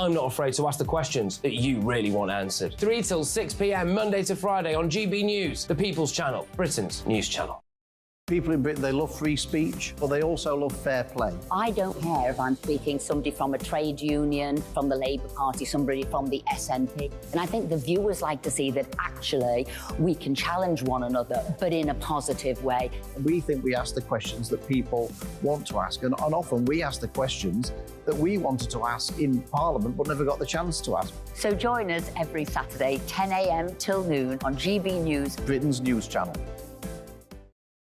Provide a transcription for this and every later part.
I'm not afraid to ask the questions that you really want answered. 3 till 6 p.m, Monday to Friday on GB News, the People's Channel, Britain's news channel. People in Britain, they love free speech, but they also love fair play. I don't care if I'm speaking somebody from a trade union, from the Labour Party, somebody from the SNP. And I think the viewers like to see that actually we can challenge one another, but in a positive way. We think we ask the questions that people want to ask, and often we ask the questions that we wanted to ask in Parliament but never got the chance to ask. So join us every Saturday, 10 a.m. till noon on GB News, Britain's news channel.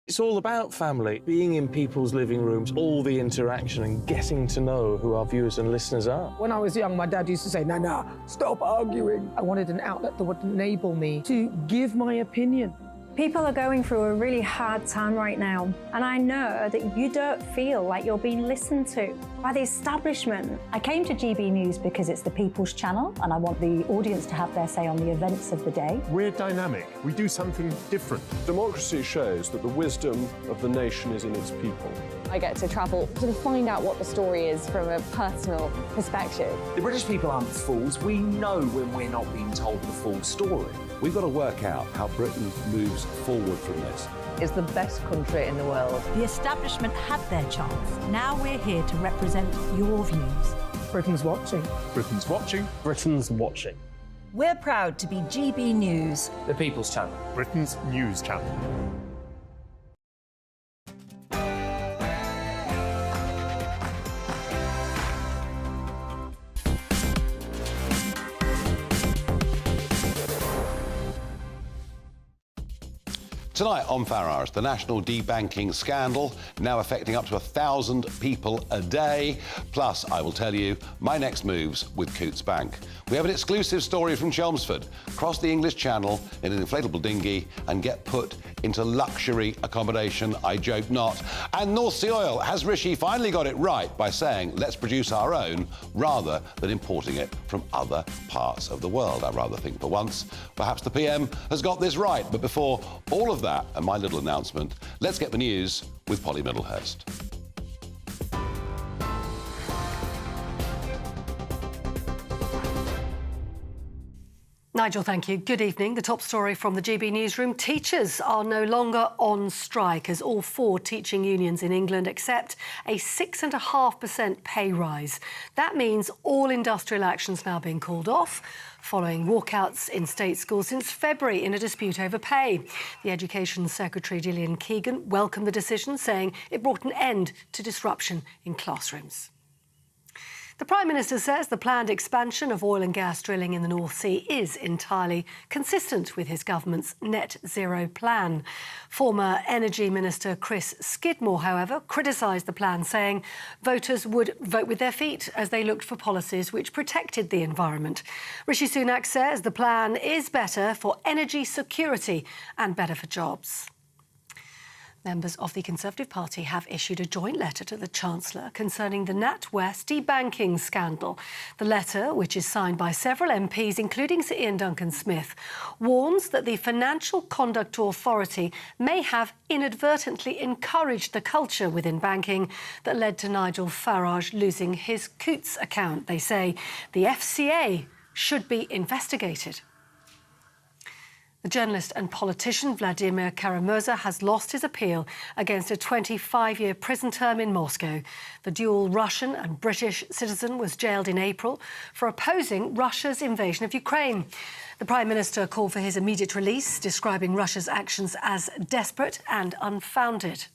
It's all about family, being in people's living rooms, all the interaction and getting to know who our viewers and listeners are. When I was young, my dad used to say, Nana, stop arguing. I wanted an outlet that would enable me to give my opinion. People are going through a really hard time right now, and I know that you don't feel like you're being listened to by the establishment. I came to GB News because it's the People's Channel, and I want the audience to have their say on the events of the day. We're dynamic. We do something different. Democracy shows that the wisdom of the nation is in its people. I get to travel to find out what the story is from a personal perspective. The British people aren't fools. We know when we're not being told the full story. We've got to work out how Britain moves forward from this. It's the best country in the world. The establishment had their chance. Now we're here to represent your views. Britain's watching. Britain's watching. Britain's watching. We're proud to be GB News, The People's Channel. Britain's news channel. Tonight on Farage, the national debanking scandal, now affecting up to 1,000 people a day. Plus, I will tell you my next moves with Coutts Bank. We have an exclusive story from Chelmsford. Cross the English Channel in an inflatable dinghy and get put into luxury accommodation, I joke not. And North Sea Oil, has Rishi finally got it right by saying, let's produce our own, rather than importing it from other parts of the world? I rather think for once, perhaps the PM has got this right. But before all of that and my little announcement, let's get the news with Polly Middlehurst. Nigel, thank you. Good evening. The top story from the GB newsroom. Teachers are no longer on strike as all 4 teaching unions in England accept a 6.5% pay rise. That means all industrial actions now being called off following walkouts in state schools since February in a dispute over pay. The Education Secretary, Gillian Keegan, welcomed the decision, saying it brought an end to disruption in classrooms. The Prime Minister says the planned expansion of oil and gas drilling in the North Sea is entirely consistent with his government's net zero plan. Former Energy Minister Chris Skidmore, however, criticised the plan, saying voters would vote with their feet as they looked for policies which protected the environment. Rishi Sunak says the plan is better for energy security and better for jobs. Members of the Conservative Party have issued a joint letter to the Chancellor concerning the NatWest debanking scandal. The letter, which is signed by several MPs, including Sir Ian Duncan-Smith, warns that the Financial Conduct Authority may have inadvertently encouraged the culture within banking that led to Nigel Farage losing his Coutts account. They say the FCA should be investigated. The journalist and politician Vladimir Kara-Murza has lost his appeal against a 25-year prison term in Moscow. The dual Russian and British citizen was jailed in April for opposing Russia's invasion of Ukraine. The Prime Minister called for his immediate release, describing Russia's actions as desperate and unfounded.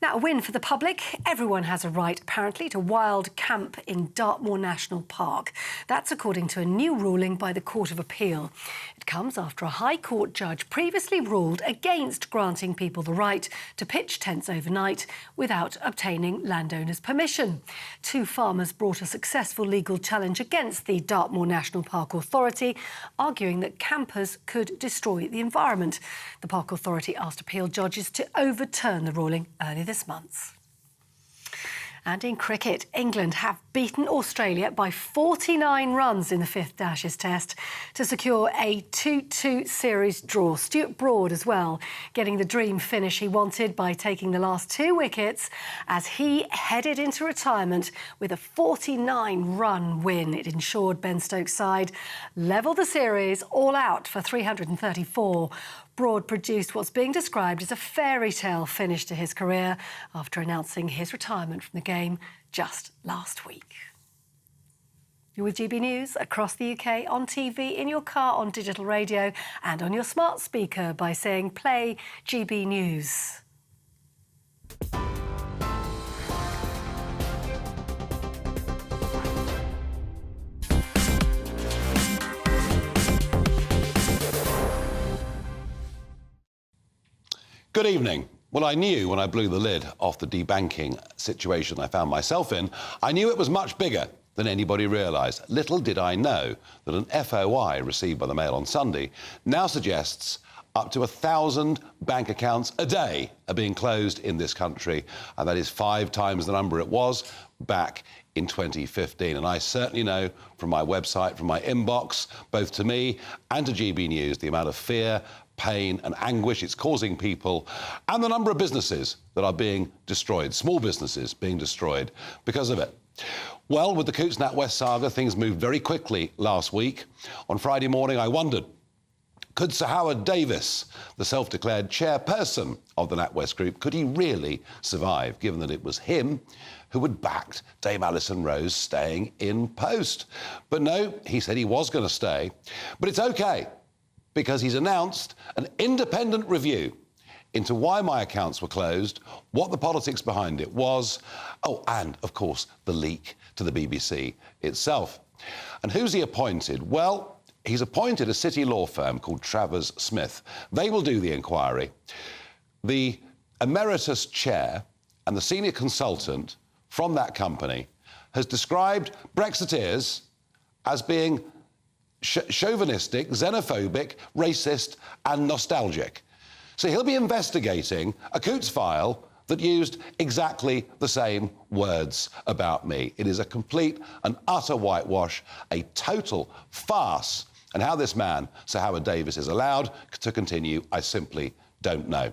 Now, a win for the public. Everyone has a right, apparently, to wild camp in Dartmoor National Park. That's according to a new ruling by the Court of Appeal. It comes after a High Court judge previously ruled against granting people the right to pitch tents overnight without obtaining landowners' permission. 2 farmers brought a successful legal challenge against the Dartmoor National Park Authority, arguing that campers could destroy the environment. The Park Authority asked appeal judges to overturn the ruling earlier this month. And in cricket, England have beaten Australia by 49 runs in the fifth Ashes test to secure a 2-2 series draw. Stuart Broad as well, getting the dream finish he wanted by taking the last 2 wickets as he headed into retirement with a 49-run win. It ensured Ben Stokes' side levelled the series all out for 334. Broad produced what's being described as a fairy tale finish to his career after announcing his retirement from the game just last week. You're with GB News across the UK, on TV, in your car, on digital radio and on your smart speaker by saying play GB News. Good evening. Well, I knew when I blew the lid off the debanking situation I found myself in, I knew it was much bigger than anybody realised. Little did I know that an FOI received by the Mail on Sunday now suggests up to 1,000 bank accounts a day are being closed in this country, and that is 5 times the number it was back in 2015. And I certainly know from my website, from my inbox, both to me and to GB News, the amount of fear, pain and anguish it's causing people, and the number of businesses that are being destroyed, small businesses being destroyed because of it. Well, with the Coots NatWest saga, things moved very quickly last week. On Friday morning, I wondered, could Sir Howard Davis, the self-declared chairperson of the NatWest Group, could he really survive, given that it was him who had backed Dame Alison Rose staying in post? But no, he said he was going to stay. But it's OK, because he's announced an independent review into why my accounts were closed, what the politics behind it was, and, of course, the leak to the BBC itself. And who's he appointed? Well, he's appointed a city law firm called Travers Smith. They will do the inquiry. The emeritus chair and the senior consultant from that company has described Brexiteers as being chauvinistic, xenophobic, racist and nostalgic. So he'll be investigating a Coots file that used exactly the same words about me. It is a complete and utter whitewash, a total farce. And how this man, Sir Howard Davis, is allowed to continue, I simply don't know.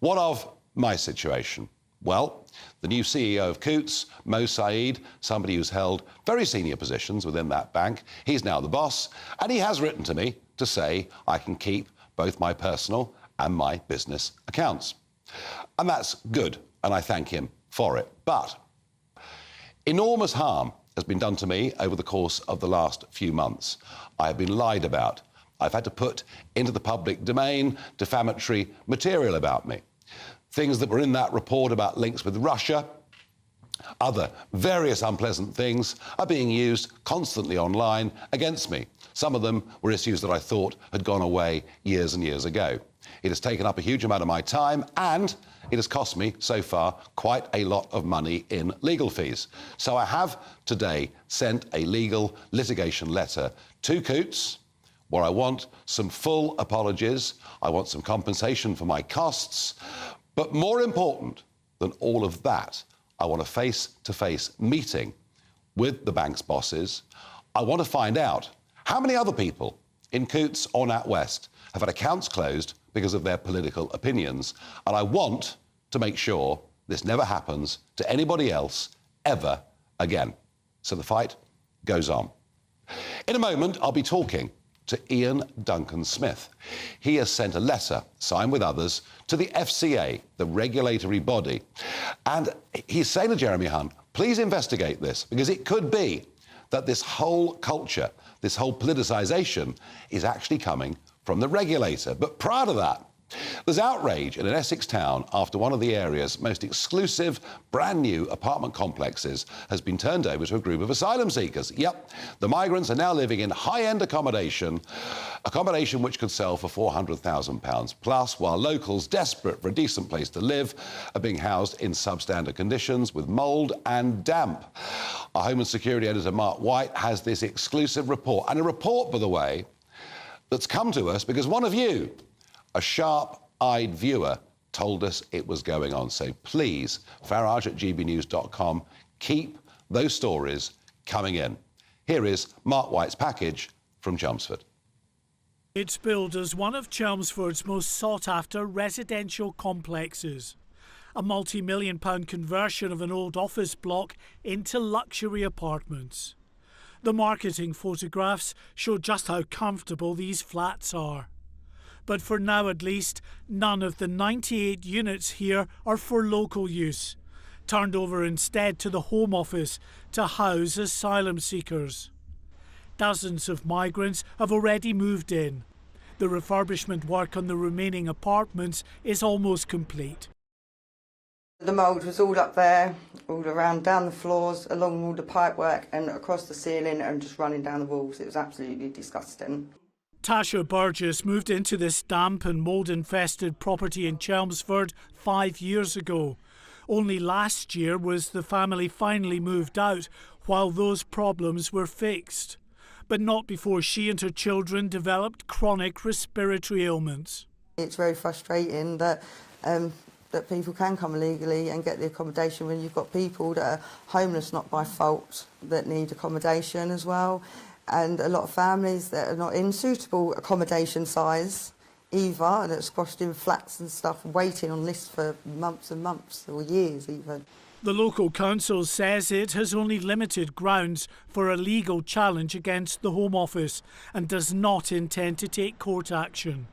What of my situation? Well, the new CEO of Coots, Mo Saeed, somebody who's held very senior positions within that bank, he's now the boss, and he has written to me to say I can keep both my personal and my business accounts. And that's good, and I thank him for it. But enormous harm has been done to me over the course of the last few months. I have been lied about. I've had to put into the public domain defamatory material about me. Things that were in that report about links with Russia, other various unpleasant things are being used constantly online against me. Some of them were issues that I thought had gone away years and years ago. It has taken up a huge amount of my time, and it has cost me, so far, quite a lot of money in legal fees. So I have today sent a legal litigation letter to Coots, where I want some full apologies, I want some compensation for my costs, but more important than all of that, I want a face-to-face meeting with the bank's bosses. I want to find out how many other people in Coots or NatWest have had accounts closed because of their political opinions. And I want to make sure this never happens to anybody else ever again. So the fight goes on. In a moment, I'll be talking to Ian Duncan Smith. He has sent a letter, signed with others, to the FCA, the regulatory body. And he's saying to Jeremy Hunt, please investigate this, because it could be that this whole culture, this whole politicisation is actually coming from the regulator. But prior to that, there's outrage in an Essex town after one of the area's most exclusive, brand new apartment complexes has been turned over to a group of asylum seekers. Yep, the migrants are now living in high-end accommodation which could sell for £400,000 plus, while locals desperate for a decent place to live are being housed in substandard conditions with mould and damp. Our Home and Security editor, Mark White, has this exclusive report, and a report, by the way, that's come to us because one of you, a sharp-eyed viewer, told us it was going on. So please, farage@gbnews.com, keep those stories coming in. Here is Mark White's package from Chelmsford. It's billed as one of Chelmsford's most sought-after residential complexes. A multi-million-pound conversion of an old office block into luxury apartments. The marketing photographs show just how comfortable these flats are. But for now at least, none of the 98 units here are for local use, turned over instead to the Home Office to house asylum seekers. Dozens of migrants have already moved in. The refurbishment work on the remaining apartments is almost complete. The mould was all up there, all around, down the floors, along all the pipework and across the ceiling and just running down the walls. It was absolutely disgusting. Tasha Burgess moved into this damp and mould-infested property in Chelmsford 5 years ago. Only last year was the family finally moved out while those problems were fixed. But not before she and her children developed chronic respiratory ailments. It's very frustrating that people can come illegally and get the accommodation when you've got people that are homeless, not by fault, that need accommodation as well. And a lot of families that are not in suitable accommodation size either, and it's squashed in flats and stuff, waiting on lists for months and months, or years even. The local council says it has only limited grounds for a legal challenge against the Home Office and does not intend to take court action.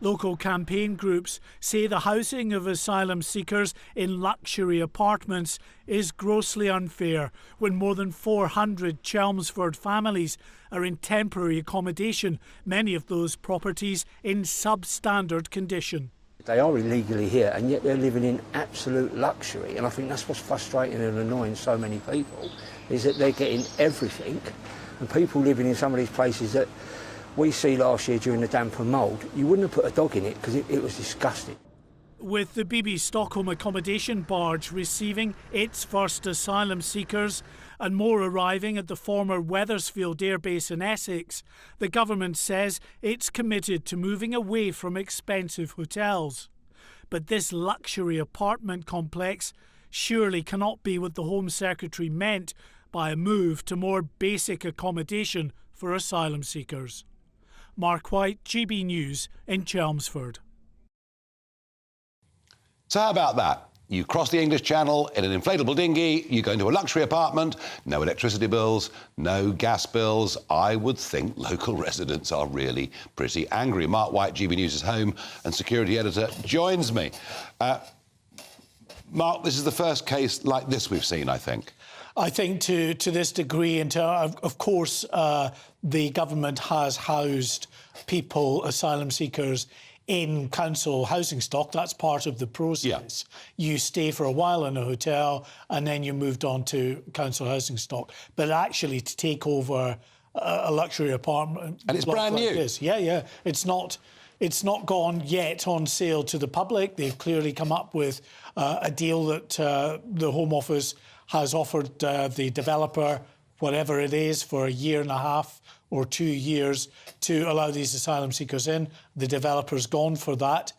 Local campaign groups say the housing of asylum seekers in luxury apartments is grossly unfair when more than 400 Chelmsford families are in temporary accommodation, many of those properties in substandard condition. They are illegally here and yet they're living in absolute luxury, and I think that's what's frustrating and annoying so many people, is that they're getting everything, and people living in some of these places that we see last year during the damp and mould, you wouldn't have put a dog in it because it was disgusting. With the BB Stockholm accommodation barge receiving its first asylum seekers and more arriving at the former Wethersfield Air Base in Essex, the government says it's committed to moving away from expensive hotels. But this luxury apartment complex surely cannot be what the Home Secretary meant by a move to more basic accommodation for asylum seekers. Mark White, GB News in Chelmsford. So how about that? You cross the English Channel in an inflatable dinghy, you go into a luxury apartment, no electricity bills, no gas bills. I would think local residents are really pretty angry. Mark White, GB News' home and security editor, joins me. Mark, this is the first case like this we've seen, I think. I think to this degree, of course, the government has housed people, asylum seekers, in council housing stock. That's part of the process. Yeah. You stay for a while in a hotel and then you're moved on to council housing stock. But actually to take over a luxury apartment... And it's brand new. Yeah. It's not gone yet on sale to the public. They've clearly come up with a deal that the Home Office has offered the developer, whatever it is, for a year and a half or 2 years to allow these asylum seekers in. The developer's gone for that.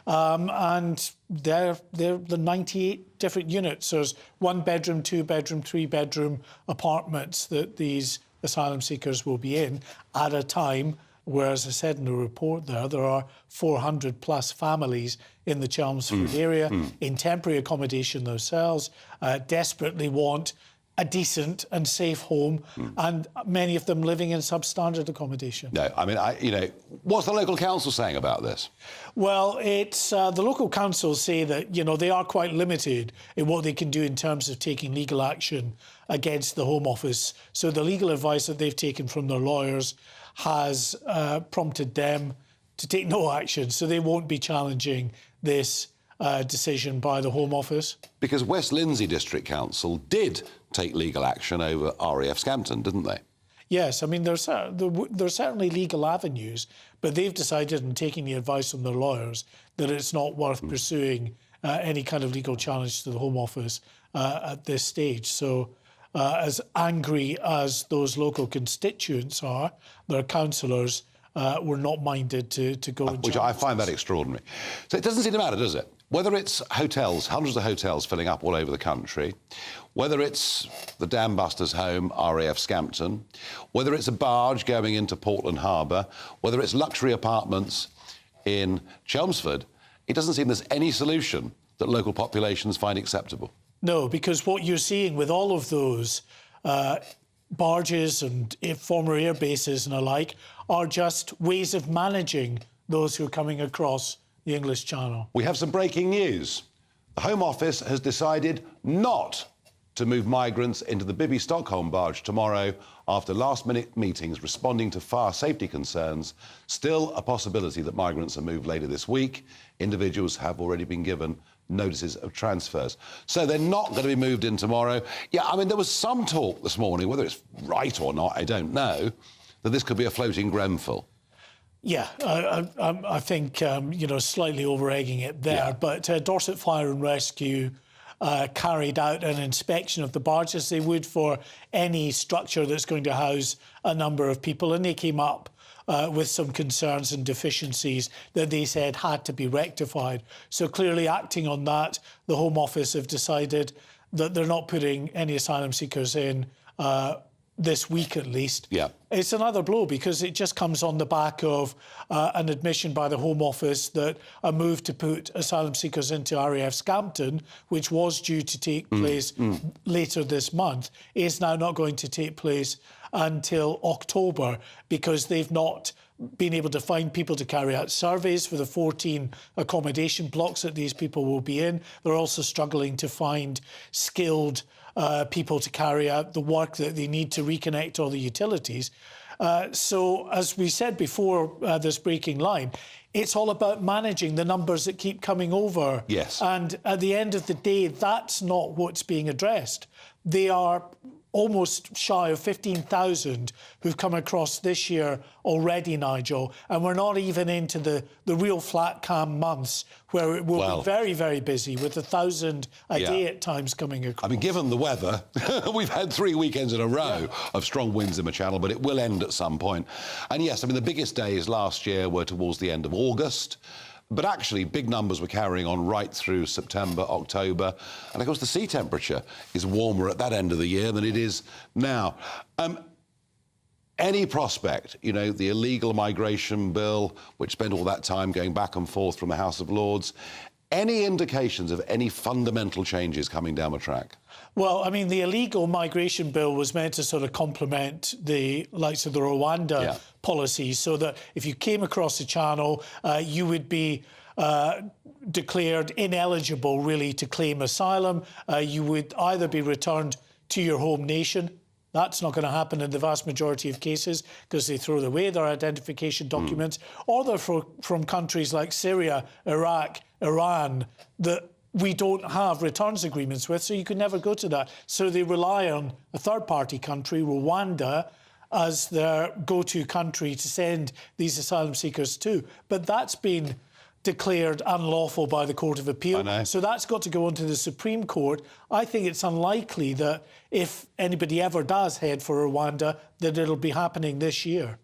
And they're the 98 different units. There's 1-bedroom, 2-bedroom, 3-bedroom apartments that these asylum seekers will be in at a time where, as I said in the report there are 400 plus families in the Chelmsford area in temporary accommodation themselves, desperately want a decent and safe home, and many of them living in substandard accommodation. No, I mean, what's the local council saying about this? Well, it's the local councils say that, they are quite limited in what they can do in terms of taking legal action against the Home Office. So the legal advice that they've taken from their lawyers has prompted them to take no action. So they won't be challenging this decision by the Home Office. Because West Lindsey District Council did take legal action over RAF Scampton, didn't they? Yes, I mean, there's certainly legal avenues, but they've decided, in taking the advice from their lawyers, that it's not worth pursuing any kind of legal challenge to the Home Office at this stage. So as angry as those local constituents are, their councillors were not minded to go and which I find that extraordinary. So it doesn't seem to matter, does it? Whether it's hotels, hundreds of hotels filling up all over the country, whether it's the Dam Busters home, RAF Scampton, whether it's a barge going into Portland Harbour, whether it's luxury apartments in Chelmsford, it doesn't seem there's any solution that local populations find acceptable. No, because what you're seeing with all of those barges and former air bases and alike are just ways of managing those who are coming across the English Channel. We have some breaking news. The Home Office has decided not to move migrants into the Bibby Stockholm barge tomorrow after last-minute meetings responding to fire safety concerns. Still a possibility that migrants are moved later this week. Individuals have already been given notices of transfers. So they're not going to be moved in tomorrow. Yeah, I mean, there was some talk this morning, whether it's right or not, I don't know, that this could be a floating Grenfell. Yeah, I think, you know, slightly over-egging it there. Yeah. But Dorset Fire and Rescue carried out an inspection of the barge, as they would for any structure that's going to house a number of people, and they came up with some concerns and deficiencies that they said had to be rectified. So clearly acting on that, the Home Office have decided that they're not putting any asylum seekers in this week at least. Yeah. It's another blow because it just comes on the back of an admission by the Home Office that a move to put asylum seekers into RAF Scampton, which was due to take place later this month, is now not going to take place until October because they've not been able to find people to carry out surveys for the 14 accommodation blocks that these people will be in. They're also struggling to find skilled people to carry out the work that they need to reconnect all the utilities. So, as we said before this breaking line, it's all about managing the numbers that keep coming over. Yes. And at the end of the day, that's not what's being addressed. They are almost shy of 15,000 who've come across this year already, Nigel, and we're not even into the real flat, calm months where it will be very, very busy with 1,000 a day at times coming across. I mean, given the weather, we've had 3 weekends in a row of strong winds in the Channel, but it will end at some point. And yes, I mean, the biggest days last year were towards the end of August. But actually, big numbers were carrying on right through September, October. And, of course, the sea temperature is warmer at that end of the year than it is now. Any prospect, you know, the illegal migration bill, which spent all that time going back and forth from the House of Lords, any indications of any fundamental changes coming down the track? Well, I mean, the illegal migration bill was meant to sort of complement the likes of the Rwanda policy, so that if you came across the Channel, you would be declared ineligible, really, to claim asylum. You would either be returned to your home nation. That's not going to happen in the vast majority of cases because they throw away their identification documents, or they're from countries like Syria, Iraq, Iran, that we don't have returns agreements with, so you could never go to that. So they rely on a third-party country, Rwanda, as their go-to country to send these asylum seekers to. But that's been declared unlawful by the Court of Appeal. So that's got to go on to the Supreme Court. I think it's unlikely that if anybody ever does head for Rwanda, that it'll be happening this year.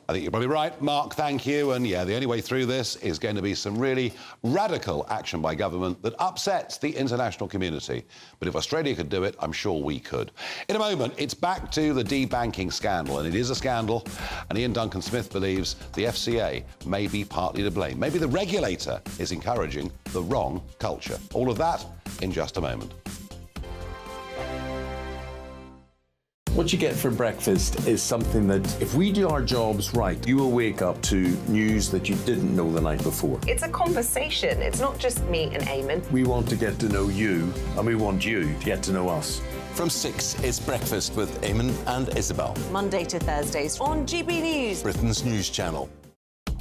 I think you're probably right, Mark, thank you. And yeah, the only way through this is going to be some really radical action by government that upsets the international community. But if Australia could do it, I'm sure we could. In a moment, it's back to the debanking scandal, and it is a scandal. And Ian Duncan-Smith believes the FCA may be partly to blame. Maybe the regulator is encouraging the wrong culture. All of that in just a moment. What you get for breakfast is something that, if we do our jobs right, you will wake up to news that you didn't know the night before. It's a conversation. It's not just me and Eamon. We want to get to know you, and we want you to get to know us. From 6, it's Breakfast with Eamon and Isabel. Monday to Thursdays on GB News, Britain's news channel.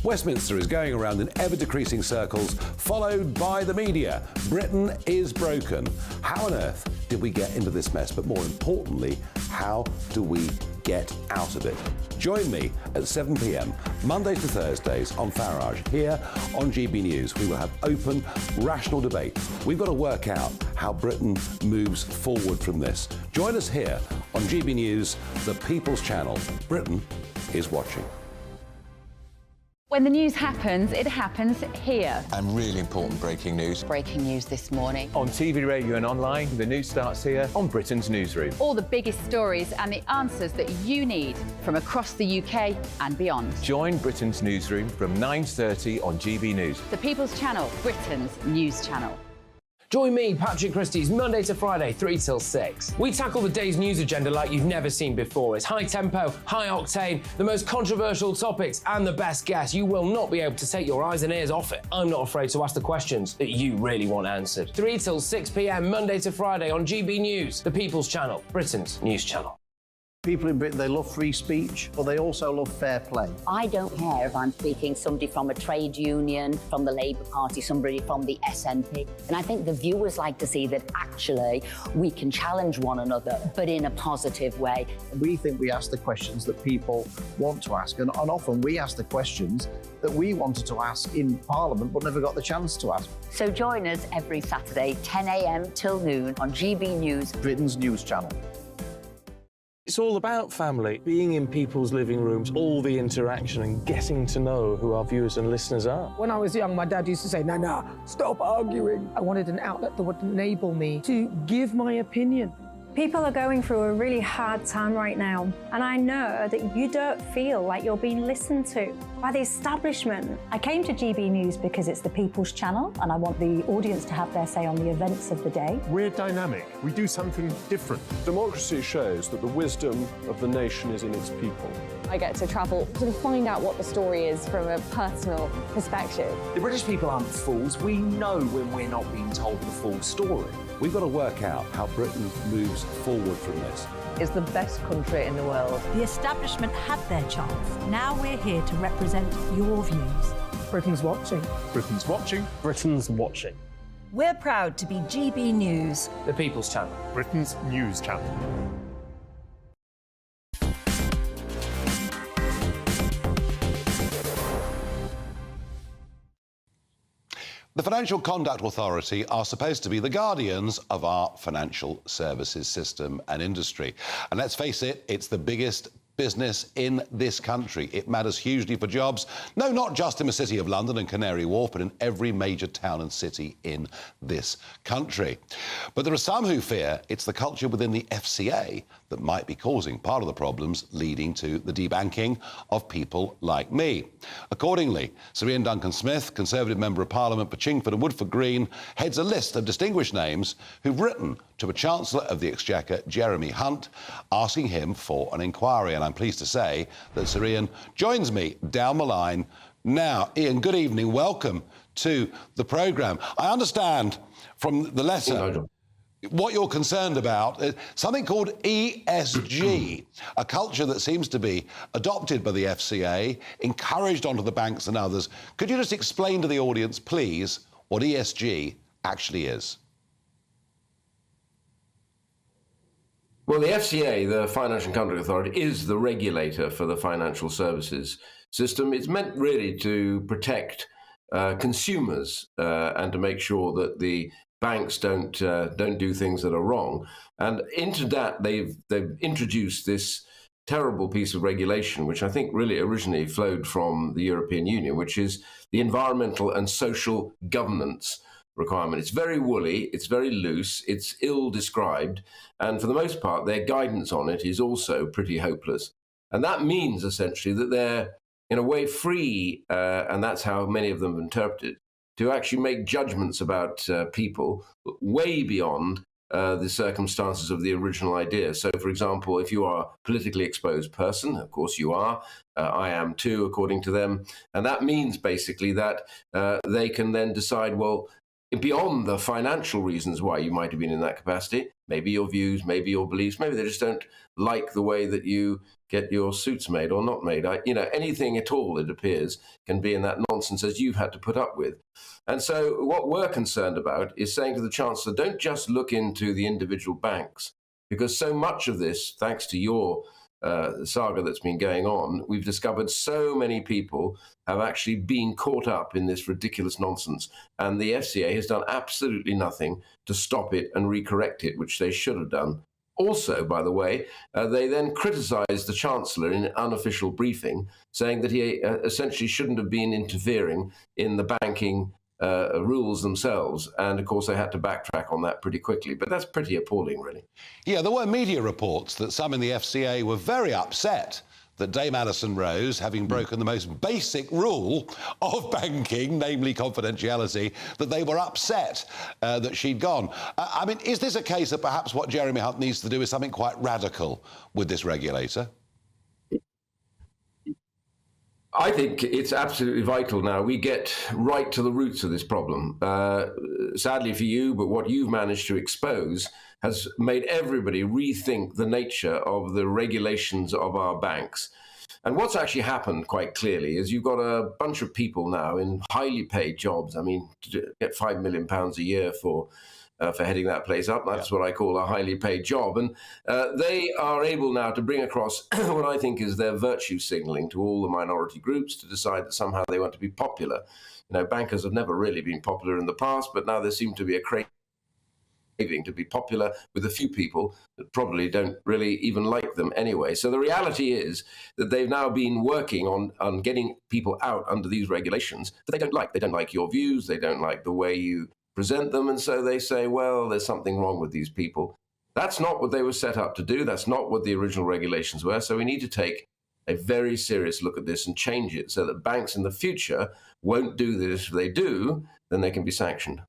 Westminster is going around in ever-decreasing circles, followed by the media. Britain is broken. How on earth did we get into this mess? But more importantly, how do we get out of it? Join me at 7 p.m, Mondays to Thursdays on Farage, here on GB News. We will have open, rational debate. We've got to work out how Britain moves forward from this. Join us here on GB News, the People's Channel. Britain is watching. When the news happens, it happens here. And really important breaking news. Breaking news this morning. On TV, radio and online, the news starts here on Britain's Newsroom. All the biggest stories and the answers that you need from across the UK and beyond. Join Britain's Newsroom from 9:30 on GB News. The People's Channel, Britain's news channel. Join me, Patrick Christie's, Monday to Friday, 3 till 6. We tackle the day's news agenda like you've never seen before. It's high tempo, high octane, the most controversial topics, and the best guests. You will not be able to take your eyes and ears off it. I'm not afraid to ask the questions that you really want answered. 3 till 6 p.m, Monday to Friday on GB News, the People's Channel, Britain's news channel. People in Britain, they love free speech, but they also love fair play. I don't care if I'm speaking somebody from a trade union, from the Labour Party, somebody from the SNP. And I think the viewers like to see that actually we can challenge one another, but in a positive way. We think we ask the questions that people want to ask, and often we ask the questions that we wanted to ask in Parliament but never got the chance to ask. So join us every Saturday, 10 a.m. till noon on GB News, Britain's news channel. It's all about family, being in people's living rooms, all the interaction and getting to know who our viewers and listeners are. When I was young, my dad used to say, "Nah, stop arguing." I wanted an outlet that would enable me to give my opinion. People are going through a really hard time right now, and I know that you don't feel like you're being listened to by the establishment. I came to GB News because it's the People's Channel, and I want the audience to have their say on the events of the day. We're dynamic. We do something different. Democracy shows that the wisdom of the nation is in its people. I get to travel to find out what the story is from a personal perspective. The British people aren't fools. We know when we're not being told the full story. We've got to work out how Britain moves forward from this. It's the best country in the world. The establishment had their chance. Now we're here to represent your views. Britain's watching. Britain's watching. Britain's watching. We're proud to be GB News, The People's Channel, Britain's news channel. The Financial Conduct Authority are supposed to be the guardians of our financial services system and industry. And let's face it, it's the biggest business in this country. It matters hugely for jobs, no, not just in the city of London and Canary Wharf, but in every major town and city in this country. But there are some who fear it's the culture within the FCA that might be causing part of the problems leading to the debanking of people like me. Accordingly, Sir Ian Duncan-Smith, Conservative Member of Parliament for Chingford and Woodford Green, heads a list of distinguished names who've written to the Chancellor of the Exchequer, Jeremy Hunt, asking him for an inquiry. And I'm pleased to say that Sir Ian joins me down the line now. Ian, good evening. Welcome to the programme. I understand from the letter what you're concerned about, something called ESG, a culture that seems to be adopted by the FCA, encouraged onto the banks and others. Could you just explain to the audience, please, what ESG actually is? Well, the FCA, the Financial Conduct Authority, is the regulator for the financial services system. It's meant really to protect consumers and to make sure that the banks don't do things that are wrong. And into that, they've introduced this terrible piece of regulation, which I think really originally flowed from the European Union, which is the environmental and social governance requirement. It's very woolly, it's very loose, it's ill-described, and for the most part, their guidance on it is also pretty hopeless. And that means essentially that they're, in a way, free, and that's how many of them interpret it, to actually make judgments about people way beyond the circumstances of the original idea. So, for example, if you are a politically exposed person, of course you are, I am too, according to them, and that means basically that they can then decide, well, beyond the financial reasons why you might have been in that capacity, maybe your views, maybe your beliefs, maybe they just don't like the way that you get your suits made or not made. Anything at all, it appears, can be in that nonsense as you've had to put up with. And so what we're concerned about is saying to the Chancellor, don't just look into the individual banks, because so much of this, thanks to your saga that's been going on, we've discovered so many people have actually been caught up in this ridiculous nonsense. And the FCA has done absolutely nothing to stop it and recorrect it, which they should have done Also, by the way, they then criticised the Chancellor in an unofficial briefing, saying that he essentially shouldn't have been interfering in the banking rules themselves. And of course, they had to backtrack on that pretty quickly. But that's pretty appalling, really. Yeah, there were media reports that some in the FCA were very upset that Dame Alison Rose, having broken the most basic rule of banking, namely confidentiality, that they were upset that she'd gone. I mean, is this a case of perhaps what Jeremy Hunt needs to do is something quite radical with this regulator? I think it's absolutely vital now we get right to the roots of this problem. Sadly for you, but what you've managed to expose has made everybody rethink the nature of the regulations of our banks. And what's actually happened quite clearly is you've got a bunch of people now in highly paid jobs. I mean, to get £5 million a year for heading that place up. That's what I call a highly paid job. And they are able now to bring across what I think is their virtue signaling to all the minority groups to decide that somehow they want to be popular. You know, bankers have never really been popular in the past, but now there seems to be a craving to be popular with a few people that probably don't really even like them anyway. So the reality is that they've now been working on getting people out under these regulations that they don't like. They don't like your views. They don't like the way you present them. And so they say, well, there's something wrong with these people. That's not what they were set up to do. That's not what the original regulations were. So we need to take a very serious look at this and change it so that banks in the future won't do this. If they do, then they can be sanctioned.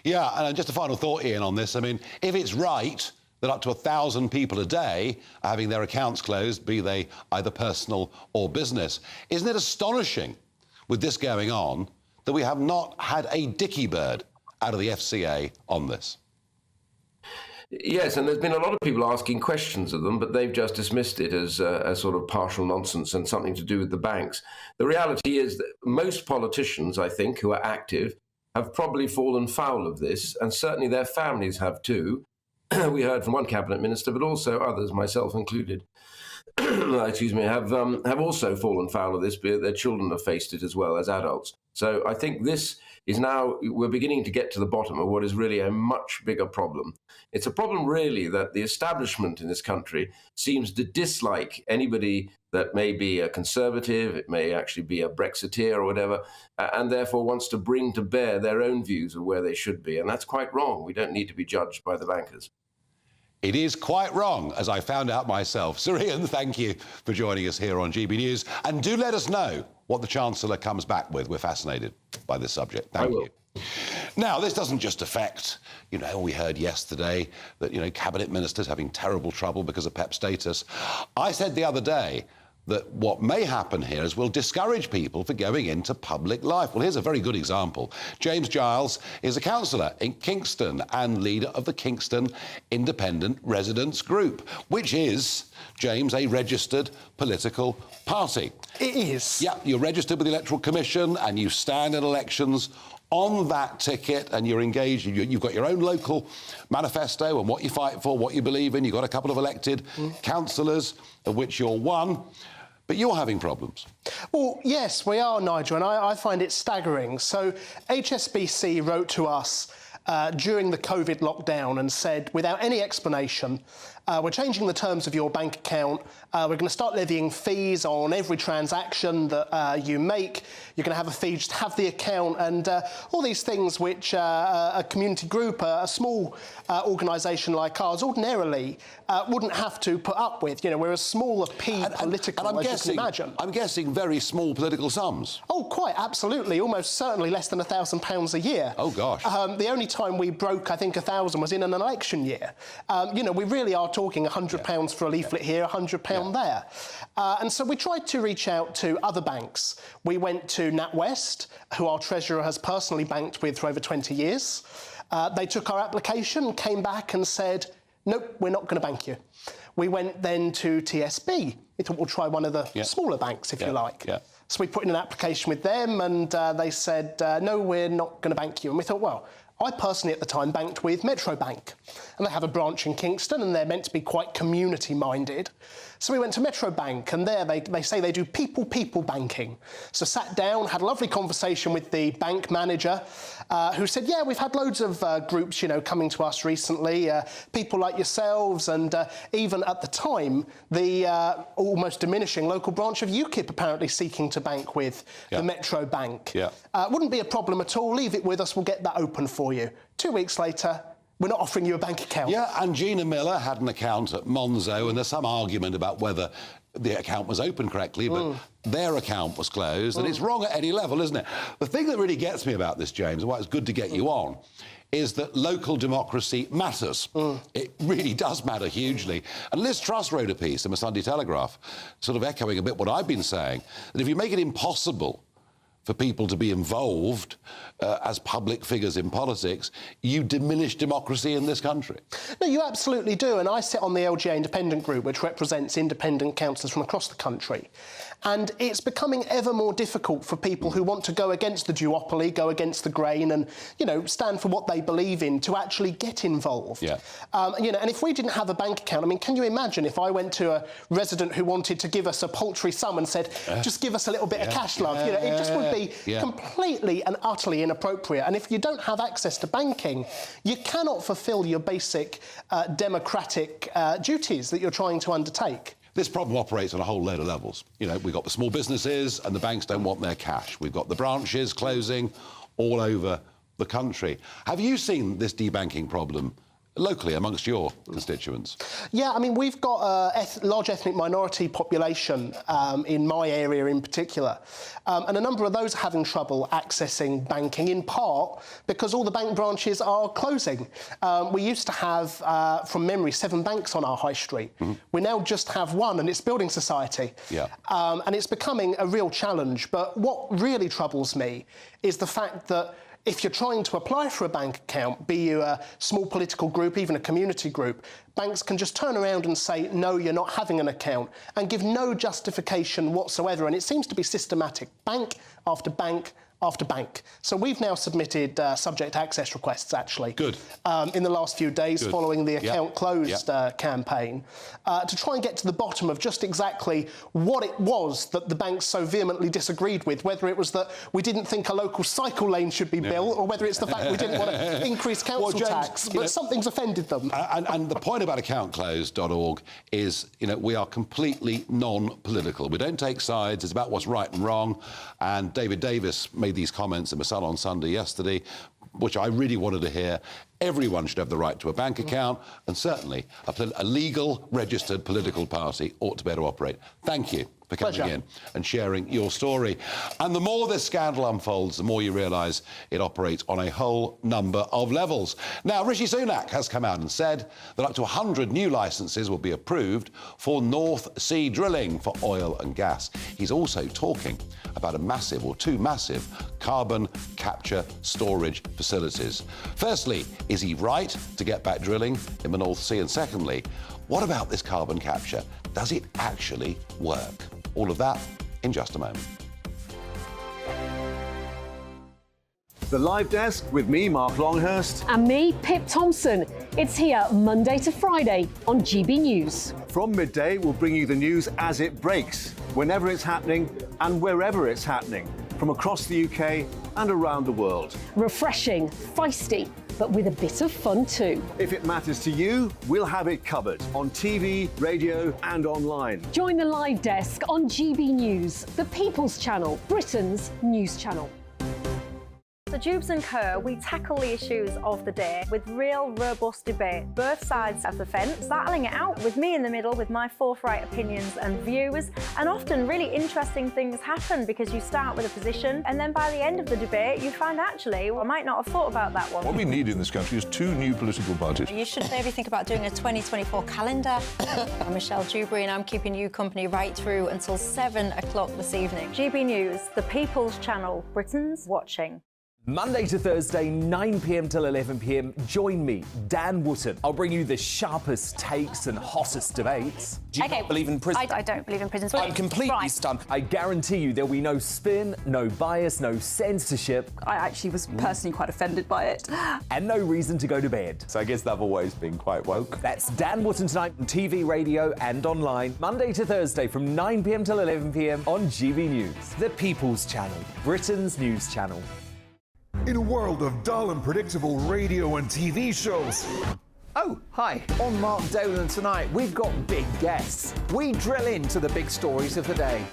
Yeah, and just a final thought, Ian, on this. I mean, if it's right that up to 1,000 people a day are having their accounts closed, be they either personal or business, isn't it astonishing with this going on that we have not had a dicky bird out of the FCA on this? Yes, and there's been a lot of people asking questions of them, but they've just dismissed it as sort of partial nonsense and something to do with the banks. The reality is that most politicians, I think, who are active, have probably fallen foul of this, and certainly their families have too. We heard from one cabinet minister, but also others, myself included, excuse me, have also fallen foul of this, but their children have faced it as well as adults. So I think this is now, we're beginning to get to the bottom of what is really a much bigger problem. It's a problem really that the establishment in this country seems to dislike anybody that may be a conservative, it may actually be a Brexiteer or whatever, and therefore wants to bring to bear their own views of where they should be. And that's quite wrong. We don't need to be judged by the bankers. It is quite wrong, as I found out myself. Sir Ian, thank you for joining us here on GB News. And do let us know what the Chancellor comes back with. We're fascinated by this subject. Thank you. Now, this doesn't just affect, you know, we heard yesterday that, you know, cabinet ministers having terrible trouble because of PEP status. I said the other day that what may happen here is we'll discourage people for going into public life. Well, here's a very good example. James Giles is a councillor in Kingston and leader of the Kingston Independent Residents Group, which is, James, a registered political party. It is. Yeah, you're registered with the Electoral Commission and you stand in elections on that ticket and you're engaged. You've got your own local manifesto and what you fight for, what you believe in. You've got a couple of elected councillors, of which you're one. But you're having problems. Well, yes, we are, Nigel, and I find it staggering. So HSBC wrote to us during the COVID lockdown and said, without any explanation, we're changing the terms of your bank account. We're going to start levying fees on every transaction that you make. You're going to have a fee just to have the account, and all these things which a community group, a small organisation like ours, ordinarily wouldn't have to put up with. You know, we're a smaller political, and as you can imagine. I'm guessing very small political sums. Oh, quite absolutely. Almost certainly less than £1,000 a year. Oh, gosh. The only time we broke, I think, 1,000 was in an election year. You know, we really are talking £100 for a leaflet here, £100 there. And so we tried to reach out to other banks. We went to NatWest, who our treasurer has personally banked with for over 20 years. They took our application, came back and said, nope, we're not going to bank you. We went then to TSB. We thought we'll try one of the smaller banks, if you like. So we put in an application with them and they said, no, we're not going to bank you. And we thought, well, I personally at the time banked with Metro Bank, and they have a branch in Kingston and they're meant to be quite community-minded. So we went to Metro Bank, and there they say they do people banking. So sat down, had a lovely conversation with the bank manager, who said, yeah, we've had loads of groups, you know, coming to us recently, people like yourselves, and even at the time, the almost diminishing local branch of UKIP apparently seeking to bank with the Metro Bank. Wouldn't be a problem at all. Leave it with us. We'll get that open for you. 2 weeks later, we're not offering you a bank account. Yeah, and Gina Miller had an account at Monzo, and there's some argument about whether the account was open correctly, but their account was closed, and it's wrong at any level, isn't it? The thing that really gets me about this, James, and why it's good to get you on, is that local democracy matters. It really does matter hugely. And Liz Truss wrote a piece in the Sunday Telegraph, sort of echoing a bit what I've been saying, that if you make it impossible for people to be involved as public figures in politics, you diminish democracy in this country. No, you absolutely do. And I sit on the LGA Independent Group, which represents independent councillors from across the country. And it's becoming ever more difficult for people who want to go against the duopoly, go against the grain and, you know, stand for what they believe in, to actually get involved. You know, and if we didn't have a bank account, I mean, can you imagine if I went to a resident who wanted to give us a paltry sum and said, just give us a little bit of cash, love? You know, it just would be completely and utterly inappropriate. And if you don't have access to banking, you cannot fulfil your basic democratic duties that you're trying to undertake. This problem operates on a whole load of levels. You know, we've got the small businesses and the banks don't want their cash. We've got the branches closing all over the country. Have you seen this debanking problem locally amongst your constituents? Yeah, I mean, we've got a large ethnic minority population in my area in particular, and a number of those are having trouble accessing banking, in part because all the bank branches are closing. We used to have, from memory, 7 banks on our high street. We now just have one, and it's Building Society. And it's becoming a real challenge. But what really troubles me is the fact that if you're trying to apply for a bank account, be you a small political group, even a community group, banks can just turn around and say, no, you're not having an account, and give no justification whatsoever. And it seems to be systematic, bank after bank after bank. So we've now submitted subject access requests, actually. In the last few days following the account closed campaign, to try and get to the bottom of just exactly what it was that the banks so vehemently disagreed with, whether it was that we didn't think a local cycle lane should be built, or whether it's the fact we didn't want to increase council tax, but something's offended them. And the point about accountclosed.org is, you know, we are completely non-political. We don't take sides. It's about what's right and wrong. And David Davis made these comments in the Sun on Sunday yesterday, which I really wanted to hear. Everyone should have the right to a bank account, and certainly a legal, registered political party ought to be able to operate. Thank you for coming in and sharing your story. And the more this scandal unfolds, the more you realise it operates on a whole number of levels. Now, Rishi Sunak has come out and said that up to 100 new licences will be approved for North Sea drilling for oil and gas. He's also talking about a massive, or 2 massive, carbon capture storage facilities. Firstly, is he right to get back drilling in the North Sea? And secondly, what about this carbon capture? Does it actually work? All of that in just a moment. The Live Desk with me, Mark Longhurst. And me, Pip Thompson. It's here Monday to Friday on GB News. From midday, we'll bring you the news as it breaks, whenever it's happening and wherever it's happening, from across the UK and around the world. Refreshing, feisty, but with a bit of fun too. If it matters to you, we'll have it covered on TV, radio and online. Join the Live Desk on GB News, the People's Channel, Britain's news channel. So Jubes & Co, we tackle the issues of the day with real robust debate, both sides of the fence, battling it out with me in the middle with my forthright opinions and views. And often really interesting things happen because you start with a position and then by the end of the debate you find actually, well, I might not have thought about that one. What we need in this country is 2 new political parties. You should maybe think about doing a 2024 calendar. I'm Michelle Dewberry and I'm keeping you company right through until 7 o'clock this evening. GB News, the People's Channel, Britain's watching. Monday to Thursday, 9 p.m. till 11 p.m. Join me, Dan Wootton. I'll bring you the sharpest takes and hottest debates. Do you not believe in prison? I don't believe in prisons. I'm completely stunned. I guarantee you there'll be no spin, no bias, no censorship. I actually was personally quite offended by it. And no reason to go to bed. So I guess they've always been quite woke. That's Dan Wootton tonight on TV, radio and online. Monday to Thursday from 9 p.m. till 11 p.m. on GB News. The People's Channel, Britain's news channel. In a world of dull and predictable radio and TV shows. Oh, hi. On Mark Dolan tonight, we've got big guests. We drill into the big stories of the day.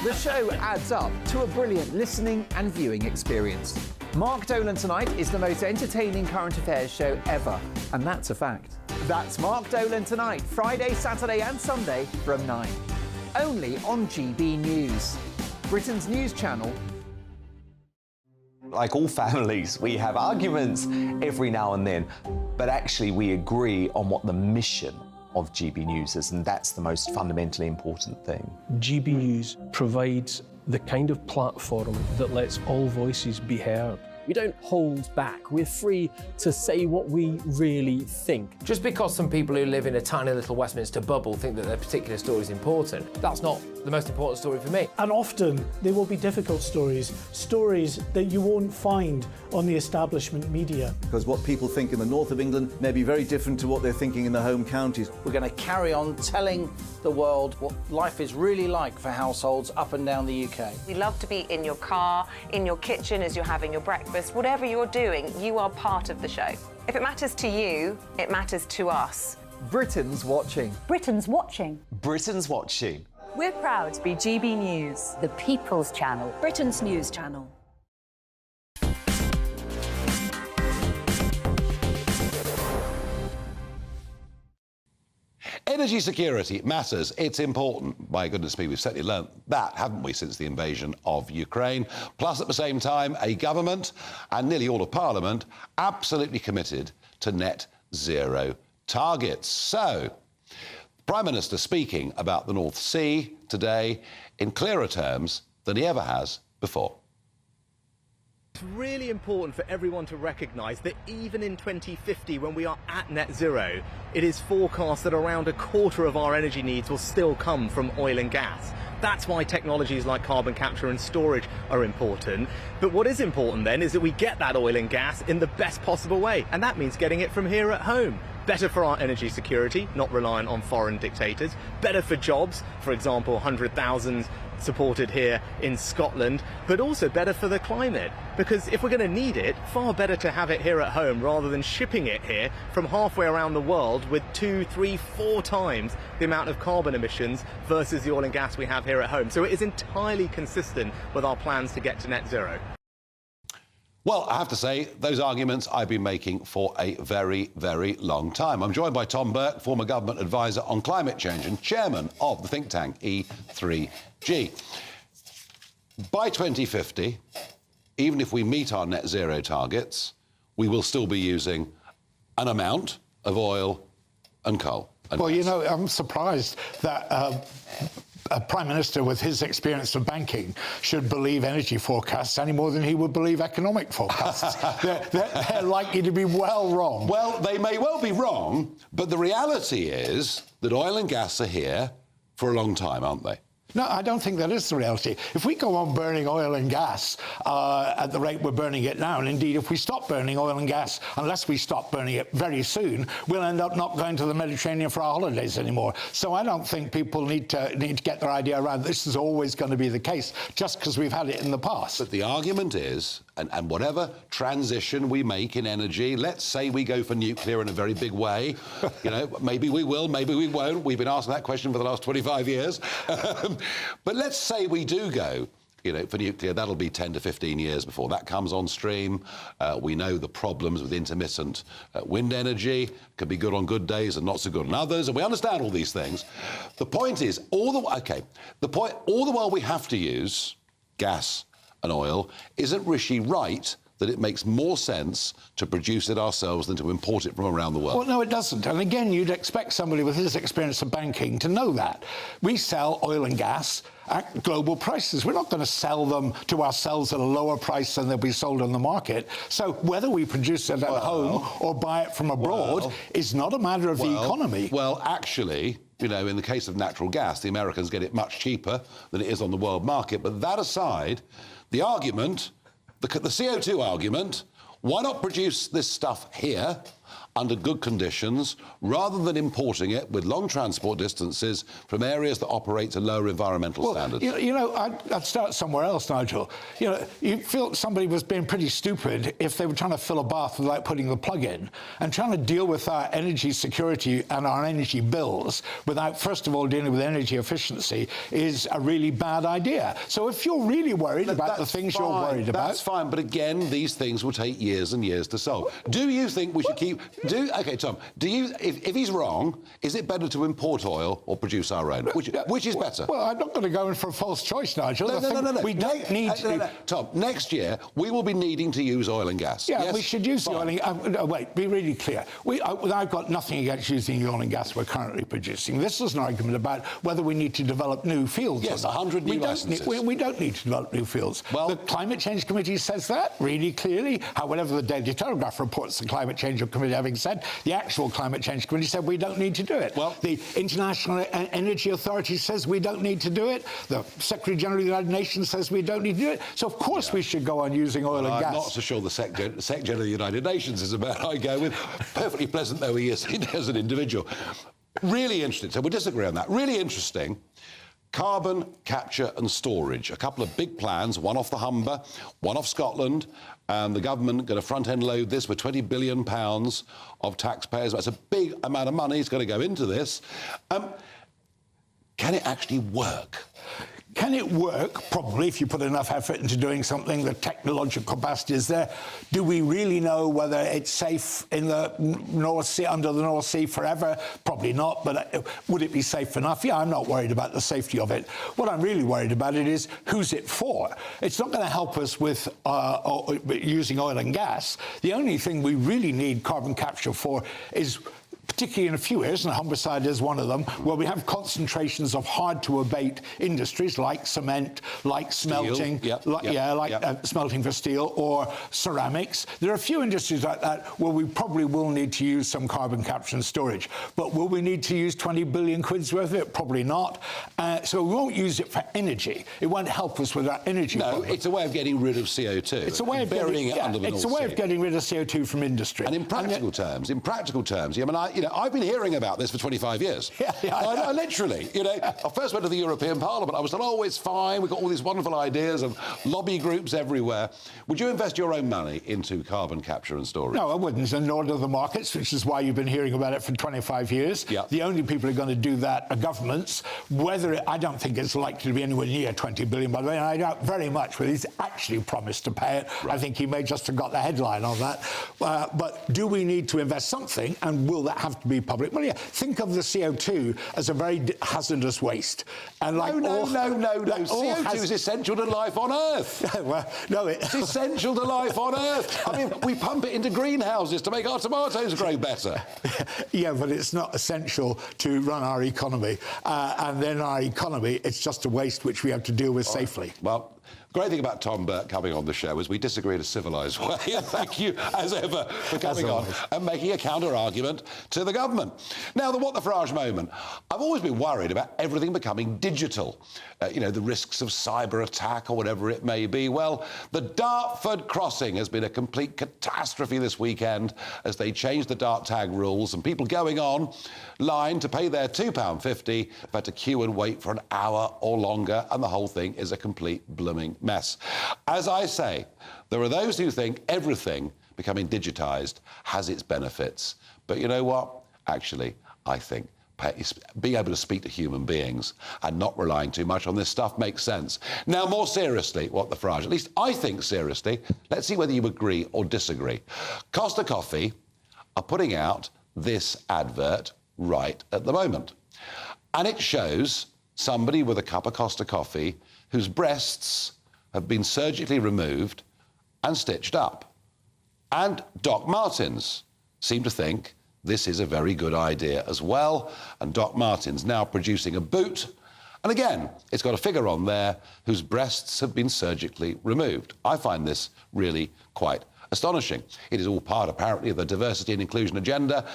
The show adds up to a brilliant listening and viewing experience. Mark Dolan Tonight is the most entertaining current affairs show ever, and that's a fact. That's Mark Dolan Tonight, Friday, Saturday and Sunday from 9. Only on GB News, Britain's news channel. Like all families, we have arguments every now and then, but actually we agree on what the mission of GB News is, and that's the most fundamentally important thing. GB News provides the kind of platform that lets all voices be heard. We don't hold back. We're free to say what we really think. Just because some people who live in a tiny little Westminster bubble think that their particular story is important, that's not the most important story for me. And often there will be difficult stories, stories that you won't find on the establishment media. Because what people think in the north of England may be very different to what they're thinking in the home counties. We're going to carry on telling the world what life is really like for households up and down the UK. We love to be in your car, in your kitchen as you're having your breakfast. Whatever you're doing, you are part of the show. If it matters to you, it matters to us. Britain's watching. Britain's watching. Britain's watching. We're proud to be GB News, The People's Channel, Britain's news channel. Energy security matters. It's important. My goodness me, we've certainly learnt that, haven't we, since the invasion of Ukraine. Plus, at the same time, a government and nearly all of Parliament absolutely committed to net zero targets. So, Prime Minister speaking about the North Sea today in clearer terms than he ever has before. It's really important for everyone to recognise that even in 2050, when we are at net zero, it is forecast that around a quarter of our energy needs will still come from oil and gas. That's why technologies like carbon capture and storage are important. But what is important then is that we get that oil and gas in the best possible way, and that means getting it from here at home. Better for our energy security, not reliant on foreign dictators. Better for jobs, for example, 100,000 supported here in Scotland, but also better for the climate, because if we're going to need it, far better to have it here at home rather than shipping it here from halfway around the world with 2, 3, 4 times the amount of carbon emissions versus the oil and gas we have here at home. So it is entirely consistent with our plans to get to net zero. Well, I have to say, those arguments I've been making for a very, very long time. I'm joined by Tom Burke, former government advisor on climate change and chairman of the think tank E3G. By 2050, even if we meet our net zero targets, we will still be using an amount of oil and coal. Well, you know, I'm surprised that a Prime Minister with his experience of banking should believe energy forecasts any more than he would believe economic forecasts. they're likely to be well wrong. Well, they may well be wrong, but the reality is that oil and gas are here for a long time, aren't they? No, I don't think that is the reality. If we go on burning oil and gas at the rate we're burning it now, and indeed if we stop burning oil and gas, unless we stop burning it very soon, we'll end up not going to the Mediterranean for our holidays anymore. So I don't think people need to get their idea around this is always going to be the case, just because we've had it in the past. But the argument is, and whatever transition we make in energy, let's say we go for nuclear in a very big way, you know, maybe we will, maybe we won't. We've been asking that question for the last 25 years. But let's say we do go, you know, for nuclear. That'll be 10 to 15 years before that comes on stream. We know the problems with intermittent wind energy. Can be good on good days and not so good on others, and we understand all these things. The point is, all the while we have to use gas and oil, isn't Rishi right that it makes more sense to produce it ourselves than to import it from around the world? Well, no, it doesn't. And again, you'd expect somebody with his experience of banking to know that. We sell oil and gas at global prices. We're not going to sell them to ourselves at a lower price than they'll be sold on the market. So whether we produce it at home or buy it from abroad is not a matter of the economy. Well, actually, you know, in the case of natural gas, the Americans get it much cheaper than it is on the world market. But that aside, the argument, the CO2 argument, why not produce this stuff here under good conditions rather than importing it with long transport distances from areas that operate to lower environmental standards? You know, I'd start somewhere else, Nigel. You know, you feel somebody was being pretty stupid if they were trying to fill a bath without putting the plug in, and trying to deal with our energy security and our energy bills without, first of all, dealing with energy efficiency is a really bad idea. So if you're really worried about the things you're worried about... That's fine, but again, these things will take years and years to solve. Do you think we should keep... OK, Tom, do you... If he's wrong, is it better to import oil or produce our own? Which is better? Well, I'm not going to go in for a false choice, Nigel. No. We don't need to... Tom, next year, we will be needing to use oil and gas. Yeah, yes? we should use the oil and gas. No, wait, be really clear. I've got nothing against using the oil and gas we're currently producing. This is an argument about whether we need to develop new fields. Yes, 100 new licenses. We don't need to develop new fields. Well, the Climate Change Committee says that really clearly. However, the Daily Telegraph reports the Climate Change Committee having said the actual Climate Change Committee said we don't need to do it. Well, the International Energy Authority says we don't need to do it. The Secretary-General of the United Nations says we don't need to do it. So, of course, we should go on using oil and gas. I'm not so sure the Secretary-General of the United Nations is about I go with, perfectly pleasant though he is as an individual. Really interesting. So we'll disagree on that. Really interesting. Carbon capture and storage. A couple of big plans, one off the Humber, one off Scotland, and the government going to front-end load this with £20 billion of taxpayers. That's a big amount of money that's going to go into this. Can it actually work? Can it work? Probably, if you put enough effort into doing something. The technological capacity is there. Do we really know whether it's safe in the North Sea, under the North Sea forever? Probably not, but would it be safe enough? Yeah, I'm not worried about the safety of it. What I'm really worried about it is who's it for. It's not going to help us with using oil and gas. The only thing we really need carbon capture for is, particularly in a few areas, and Humberside is one of them, where we have concentrations of hard-to-abate industries like cement, like smelting, smelting for steel, or ceramics. There are a few industries like that where we probably will need to use some carbon capture and storage. But will we need to use 20 billion quid's worth of it? Probably not. So we won't use it for energy. It won't help us with our energy problem. It's a way of getting rid of CO2. It's a way of burying it under the North Sea. It's a way of getting rid of CO2 from industry. And in practical terms, I mean, I've been hearing about this for 25 years. I literally, I first went to the European Parliament. I was told, oh, it's fine. We've got all these wonderful ideas and lobby groups everywhere. Would you invest your own money into carbon capture and storage? No, I wouldn't, and nor do the markets, which is why you've been hearing about it for 25 years. The only people who are going to do that are governments. I don't think it's likely to be anywhere near 20 billion, by the way, and I doubt very much whether he's actually promised to pay it. Right. I think he may just have got the headline on that. But do we need to invest something, and will that have to be public money? Think of the CO2 as a very hazardous waste. And no. CO2 is essential to life on Earth. It's essential to life on Earth. I mean, we pump it into greenhouses to make our tomatoes grow better. Yeah, but it's not essential to run our economy. And then our economy, it's just a waste which we have to deal with safely. Right. Well, the great thing about Tom Burke coming on the show is we disagree in a civilised way. Thank you, as ever, for coming on and making a counter-argument to the government. Now, the What the Farage moment. I've always been worried about everything becoming digital. The risks of cyber attack or whatever it may be. Well, the Dartford crossing has been a complete catastrophe this weekend as they changed the dark tag rules, and people going on line to pay their £2.50 have had to queue and wait for an hour or longer, and the whole thing is a complete blooming mess. As I say, there are those who think everything becoming digitised has its benefits. But you know what? Actually, I think being able to speak to human beings and not relying too much on this stuff makes sense. Now, more seriously, What the Farage, at least I think seriously, let's see whether you agree or disagree. Costa Coffee are putting out this advert right at the moment. And it shows somebody with a cup of Costa Coffee whose breasts have been surgically removed and stitched up. And Doc Martens seem to think this is a very good idea as well. And Doc Martens now producing a boot. And again, it's got a figure on there whose breasts have been surgically removed. I find this really quite astonishing. It is all part, apparently, of the diversity and inclusion agenda.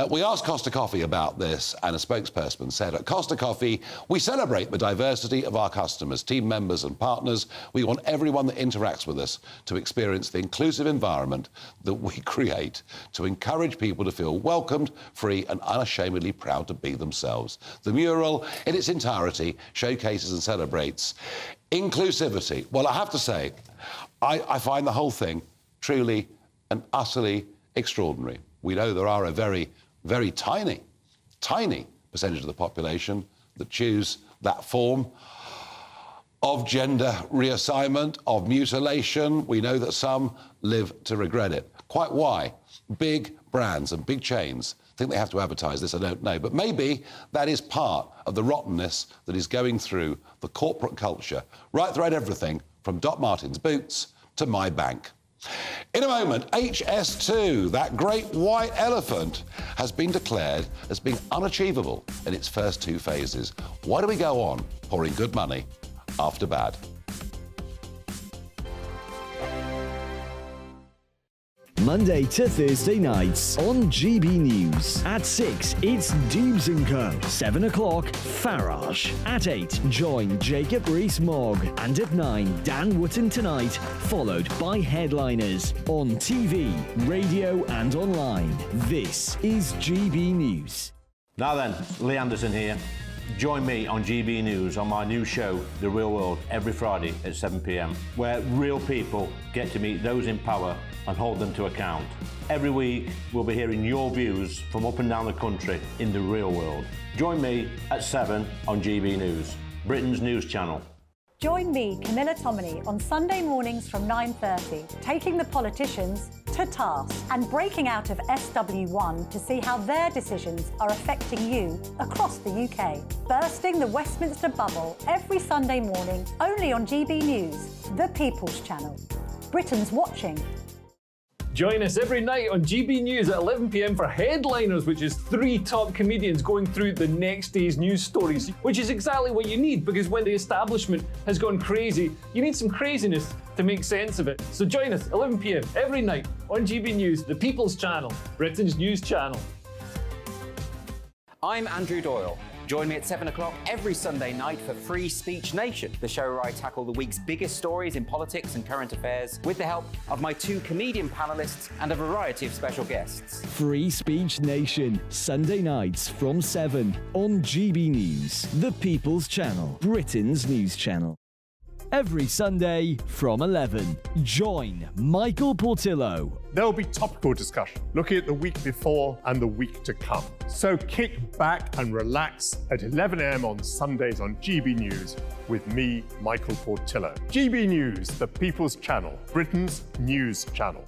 We asked Costa Coffee about this, and a spokesperson said, at Costa Coffee, we celebrate the diversity of our customers, team members and partners. We want everyone that interacts with us to experience the inclusive environment that we create, to encourage people to feel welcomed, free and unashamedly proud to be themselves. The mural, in its entirety, showcases and celebrates inclusivity. Well, I have to say, I find the whole thing truly and utterly extraordinary. We know there are a very, very tiny percentage of the population that choose that form of gender reassignment, of mutilation. We know that some live to regret it. Quite why big brands and big chains think they have to advertise this, I don't know. But maybe that is part of the rottenness that is going through the corporate culture, right throughout everything from Doc Martens boots to my bank. In a moment, HS2, that great white elephant, has been declared as being unachievable in its first 2 phases. Why do we go on pouring good money after bad? Monday to Thursday nights on GB News. At 6, it's Dubes & Co. 7 o'clock, Farage. At 8, join Jacob Rees-Mogg. And at 9, Dan Wootton Tonight, followed by Headliners. On TV, radio and online. This is GB News. Now then, Lee Anderson here. Join me on GB News on my new show, The Real World, every Friday at 7 p.m, where real people get to meet those in power and hold them to account. Every week, we'll be hearing your views from up and down the country in the real world. Join me at 7 on GB News, Britain's news channel. Join me, Camilla Tominey, on Sunday mornings from 9:30, taking the politicians to task and breaking out of SW1 to see how their decisions are affecting you across the UK. Bursting the Westminster bubble every Sunday morning, only on GB News, the People's Channel. Britain's watching. Join us every night on GB News at 11 p.m. for Headliners, which is 3 top comedians going through the next day's news stories, which is exactly what you need, because when the establishment has gone crazy, you need some craziness to make sense of it. So join us 11 p.m. every night on GB News, the People's Channel, Britain's news channel. I'm Andrew Doyle. Join me at 7 o'clock every Sunday night for Free Speech Nation, the show where I tackle the week's biggest stories in politics and current affairs with the help of my 2 comedian panellists and a variety of special guests. Free Speech Nation, Sunday nights from 7 on GB News, the People's Channel, Britain's news channel. Every Sunday from 11, join Michael Portillo. There will be topical discussion, looking at the week before and the week to come. So kick back and relax at 11 a.m. on Sundays on GB News with me, Michael Portillo. GB News, the People's Channel, Britain's news channel.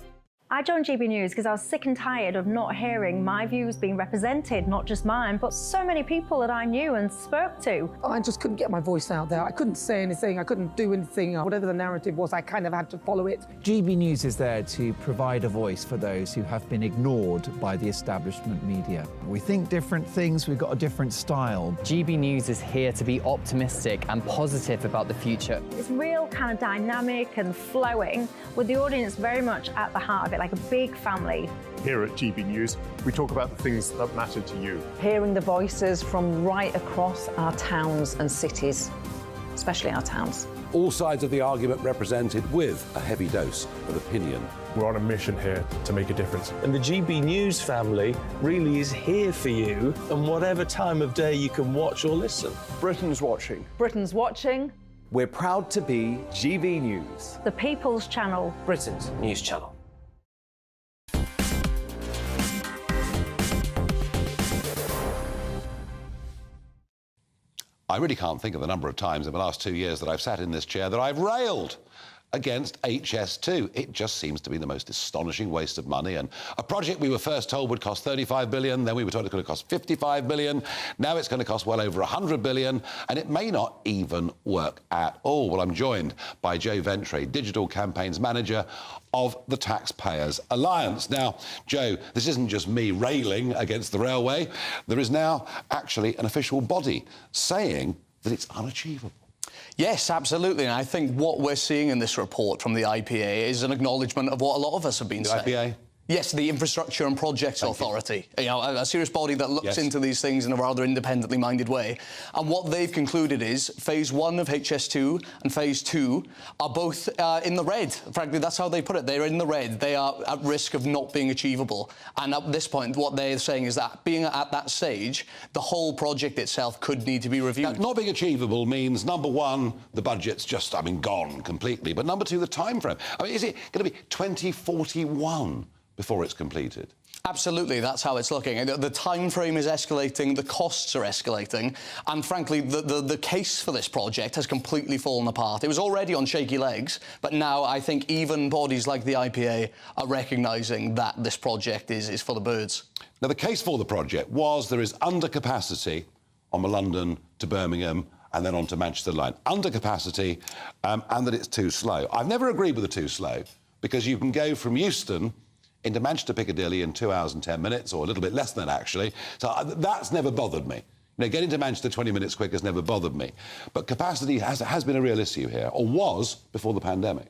I joined GB News because I was sick and tired of not hearing my views being represented, not just mine, but so many people that I knew and spoke to. I just couldn't get my voice out there. I couldn't say anything. I couldn't do anything. Whatever the narrative was, I kind of had to follow it. GB News is there to provide a voice for those who have been ignored by the establishment media. We think different things, we've got a different style. GB News is here to be optimistic and positive about the future. It's real kind of dynamic and flowing, with the audience very much at the heart of it, like a big family. Here at GB News, we talk about the things that matter to you. Hearing the voices from right across our towns and cities, especially our towns. All sides of the argument represented with a heavy dose of opinion. We're on a mission here to make a difference. And the GB News family really is here for you, and whatever time of day you can watch or listen. Britain's watching. Britain's watching. We're proud to be GB News, the People's Channel, Britain's news channel. I really can't think of the number of times in the last 2 years that I've sat in this chair that I've railed against HS2. It just seems to be the most astonishing waste of money. And a project we were first told would cost 35 billion, then we were told it could cost 55 billion. Now it's going to cost well over 100 billion, and it may not even work at all. Well, I'm joined by Joe Ventre, Digital Campaigns Manager of the Taxpayers Alliance. Now, Joe, this isn't just me railing against the railway. There is now actually an official body saying that it's unachievable. Yes, absolutely. And I think what we're seeing in this report from the IPA is an acknowledgement of what a lot of us have been saying. IPA? Yes, the Infrastructure and Projects Authority. You know, a serious body that looks into these things in a rather independently minded way. And what they've concluded is phase 1 of HS2 and phase 2 are both in the red. Frankly, that's how they put it. They're in the red. They are at risk of not being achievable. And at this point, what they're saying is that being at that stage, the whole project itself could need to be reviewed. Now, not being achievable means, number one, the budget's just, gone completely. But number two, the time frame. Is it going to be 2041? Before it's completed? Absolutely, that's how it's looking. The time frame is escalating, the costs are escalating, and frankly, the case for this project has completely fallen apart. It was already on shaky legs, but now I think even bodies like the IPA are recognising that this project is for the birds. Now, the case for the project was there is undercapacity on the London to Birmingham and then on to Manchester line. Undercapacity and that it's too slow. I've never agreed with the too slow, because you can go from Euston into Manchester Piccadilly in 2 hours and 10 minutes, or a little bit less than that, actually. So that's never bothered me. You know, getting to Manchester 20 minutes quicker has never bothered me. But capacity has been a real issue here, or was before the pandemic.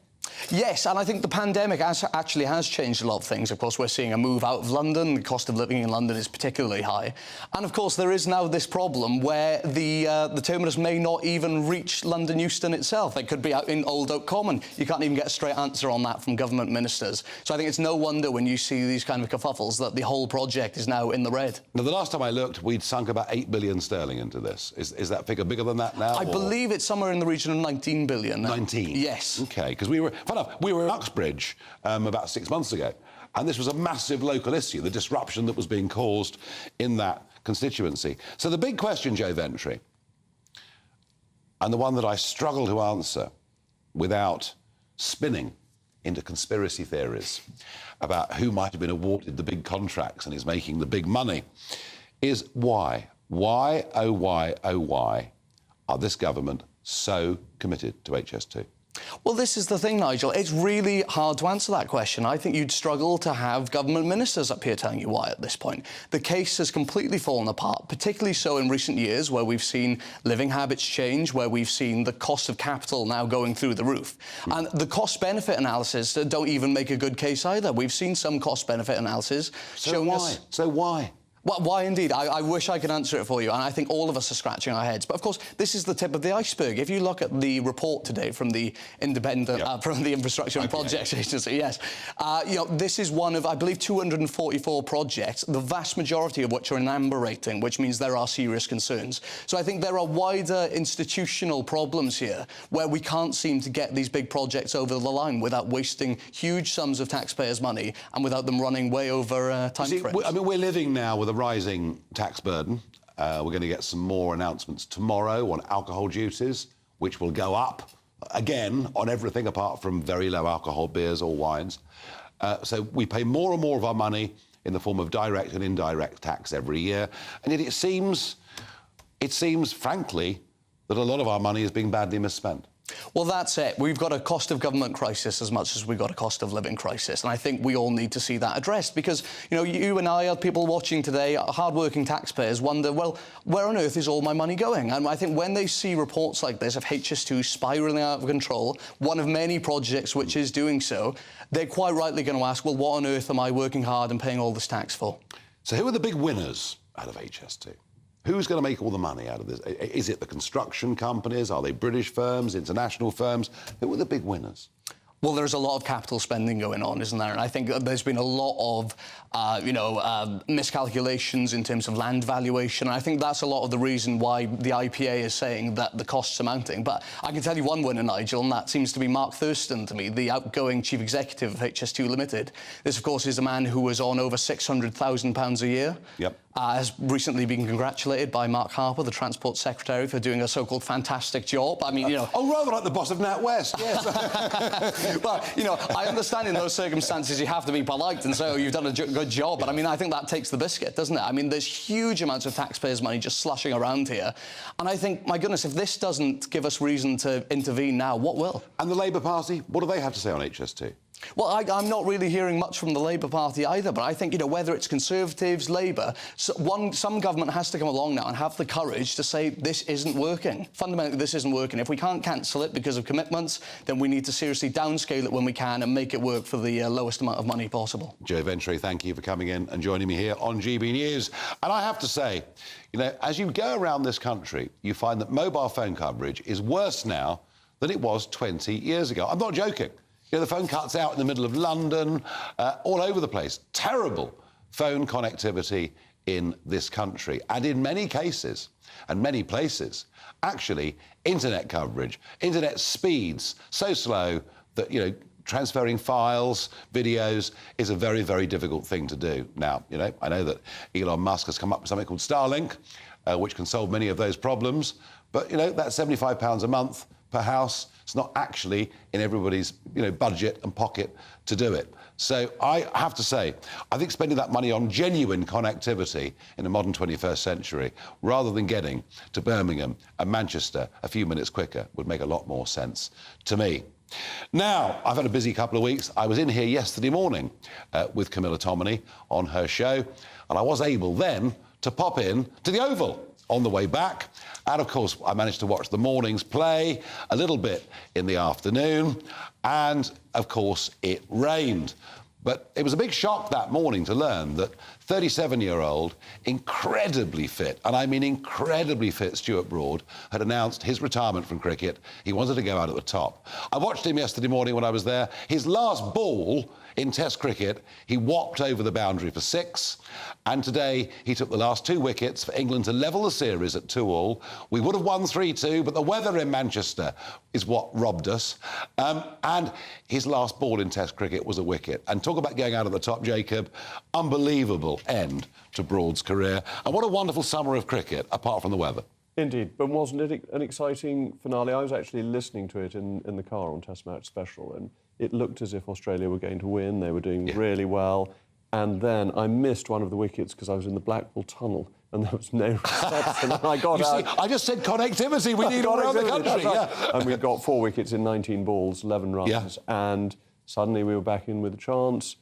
Yes, and I think the pandemic actually has changed a lot of things. Of course, we're seeing a move out of London. The cost of living in London is particularly high. And, of course, there is now this problem where the terminus may not even reach London Euston itself. It could be out in Old Oak Common. You can't even get a straight answer on that from government ministers. So I think it's no wonder when you see these kind of kerfuffles that the whole project is now in the red. Now, the last time I looked, we'd sunk about 8 billion sterling into this. Is that figure bigger than that now? I believe it's somewhere in the region of 19 billion. 19? Yes. OK, because we were in Uxbridge about 6 months ago, and this was a massive local issue, the disruption that was being caused in that constituency. So the big question, Joe Ventre, and the one that I struggle to answer without spinning into conspiracy theories about who might have been awarded the big contracts and is making the big money, is why? Why, oh why, oh why are this government so committed to HS2? Well, this is the thing, Nigel. It's really hard to answer that question. I think you'd struggle to have government ministers up here telling you why at this point. The case has completely fallen apart, particularly so in recent years, where we've seen living habits change, where we've seen the cost of capital now going through the roof. And the cost-benefit analysis don't even make a good case either. We've seen some cost-benefit analysis showing us... So why? Well, why indeed? I wish I could answer it for you, and I think all of us are scratching our heads. But of course, this is the tip of the iceberg. If you look at the report today from the from the Infrastructure and Projects Agency, yes, you know, this is one of, I believe, 244 projects, the vast majority of which are in amber rating, which means there are serious concerns. So I think there are wider institutional problems here where we can't seem to get these big projects over the line without wasting huge sums of taxpayers' money and without them running way over time frames. I mean, we're living now with a rising tax burden. We're going to get some more announcements tomorrow on alcohol duties, which will go up again on everything apart from very low alcohol beers or wines. So we pay more and more of our money in the form of direct and indirect tax every year. And yet it seems, frankly, that a lot of our money is being badly misspent. Well, that's it. We've got a cost of government crisis as much as we've got a cost of living crisis. And I think we all need to see that addressed because, you know, you and I, people watching today, hard-working taxpayers, wonder, well, where on earth is all my money going? And I think when they see reports like this of HS2 spiralling out of control, one of many projects which is doing so, they're quite rightly going to ask, well, what on earth am I working hard and paying all this tax for? So who are the big winners out of HS2? Who's going to make all the money out of this? Is it the construction companies? Are they British firms, international firms? Who are the big winners? Well, there's a lot of capital spending going on, isn't there? And I think there's been a lot of, miscalculations in terms of land valuation. And I think that's a lot of the reason why the IPA is saying that the costs are mounting. But I can tell you one winner, Nigel, and that seems to be Mark Thurston to me, the outgoing chief executive of HS2 Limited. This, of course, is a man who was on over £600,000 a year. Yep. has recently been congratulated by Mark Harper, the Transport Secretary, for doing a so-called fantastic job. I mean, you know... Oh, rather like the boss of NatWest, yes. Well, you know, I understand in those circumstances you have to be polite and say, oh, you've done a good job, but I mean, I think that takes the biscuit, doesn't it? I mean, there's huge amounts of taxpayers' money just slushing around here, and I think, my goodness, if this doesn't give us reason to intervene now, what will? And the Labour Party, what do they have to say on HS2? Well, I'm not really hearing much from the Labour Party either, but I think, you know, whether it's Conservatives, Labour, some government has to come along now and have the courage to say this isn't working. Fundamentally, this isn't working. If we can't cancel it because of commitments, then we need to seriously downscale it when we can and make it work for the lowest amount of money possible. Joe Ventry, thank you for coming in and joining me here on GB News. And I have to say, you know, as you go around this country, you find that mobile phone coverage is worse now than it was 20 years ago. I'm not joking. You know, the phone cuts out in the middle of London, all over the place. Terrible phone connectivity in this country. And in many cases, and many places, actually, internet coverage, internet speeds so slow that, you know, transferring files, videos is a very, very difficult thing to do. Now, you know, I know that Elon Musk has come up with something called Starlink, which can solve many of those problems. But, you know, that's £75 a month per house. It's not actually in everybody's, you know, budget and pocket to do it. So I have to say, I think spending that money on genuine connectivity in the modern 21st century, rather than getting to Birmingham and Manchester a few minutes quicker, would make a lot more sense to me. Now, I've had a busy couple of weeks. I was in here yesterday morning with Camilla Tominey on her show, and I was able then to pop in to the Oval on the way back. And, of course, I managed to watch the morning's play, a little bit in the afternoon, and, of course, it rained. But it was a big shock that morning to learn that 37-year-old, incredibly fit, and I mean incredibly fit, Stuart Broad had announced his retirement from cricket. He wanted to go out at the top. I watched him yesterday morning when I was there. His last ball in Test cricket, he whopped over the boundary for 6, and today he took the last 2 wickets for England to level the series at 2-all. We would have won 3-2, but the weather in Manchester is what robbed us. And his last ball in Test cricket was a wicket. And talk about going out at the top, Jacob. Unbelievable end to Broad's career. And what a wonderful summer of cricket, apart from the weather. Indeed, but wasn't it an exciting finale? I was actually listening to it in the car on Test Match Special, and it looked as if Australia were going to win. They were doing really well. And then I missed one of the wickets because I was in the Blackpool Tunnel and there was no reception. And I got out. See, I just said connectivity. We need all around the country. Right. And we got 4 wickets in 19 balls, 11 runs. And suddenly we were back in with a chance.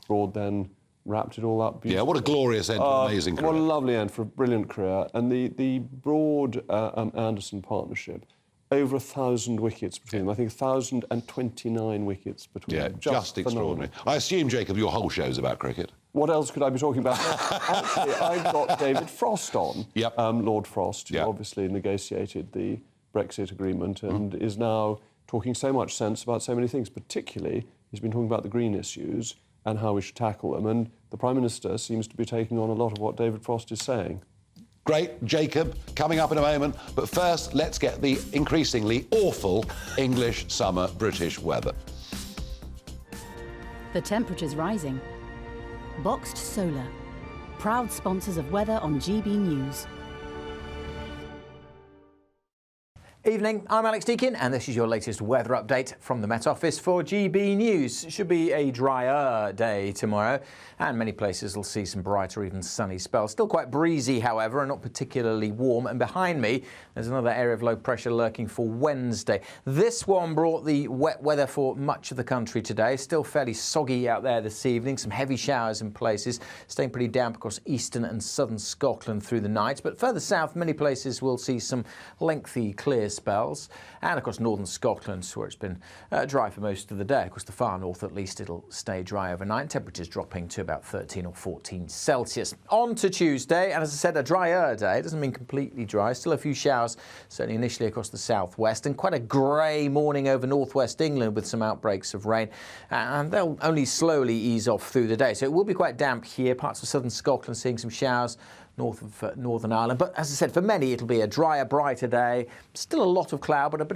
Broad then wrapped it all up. Yeah, what a glorious end to an amazing career. What a lovely end for a brilliant career. And the Broad-Anderson partnership, over 1,000 wickets between them. I think 1,029 wickets between them. Just extraordinary. I assume, Jacob, your whole show's about cricket. What else could I be talking about? Actually, I've got David Frost on. Yep. Lord Frost, who obviously negotiated the Brexit agreement and is now talking so much sense about so many things. Particularly, he's been talking about the green issues and how we should tackle them. And the Prime Minister seems to be taking on a lot of what David Frost is saying. Great, Jacob, coming up in a moment. But first, let's get the increasingly awful English summer British weather. The temperature's rising. Boxed Solar, proud sponsors of weather on GB News. Evening, I'm Alex Deakin and this is your latest weather update from the Met Office for GB News. It should be a drier day tomorrow and many places will see some brighter, even sunny spells. Still quite breezy, however, and not particularly warm. And behind me, there's another area of low pressure lurking for Wednesday. This one brought the wet weather for much of the country today. Still fairly soggy out there this evening. Some heavy showers in places, staying pretty damp across eastern and southern Scotland through the night. But further south, many places will see some lengthy clear spells, and across northern Scotland, where it's been dry for most of the day. Of course, the far north, at least, it'll stay dry overnight. Temperatures dropping to about 13 or 14 Celsius. On to Tuesday, and as I said, a drier day. It doesn't mean completely dry. Still a few showers, certainly initially across the southwest, and quite a grey morning over northwest England with some outbreaks of rain. And they'll only slowly ease off through the day. So it will be quite damp here. Parts of southern Scotland seeing some showers, north of Northern Ireland. But as I said, for many, it'll be a drier, brighter day. Still a lot of cloud, but a bit of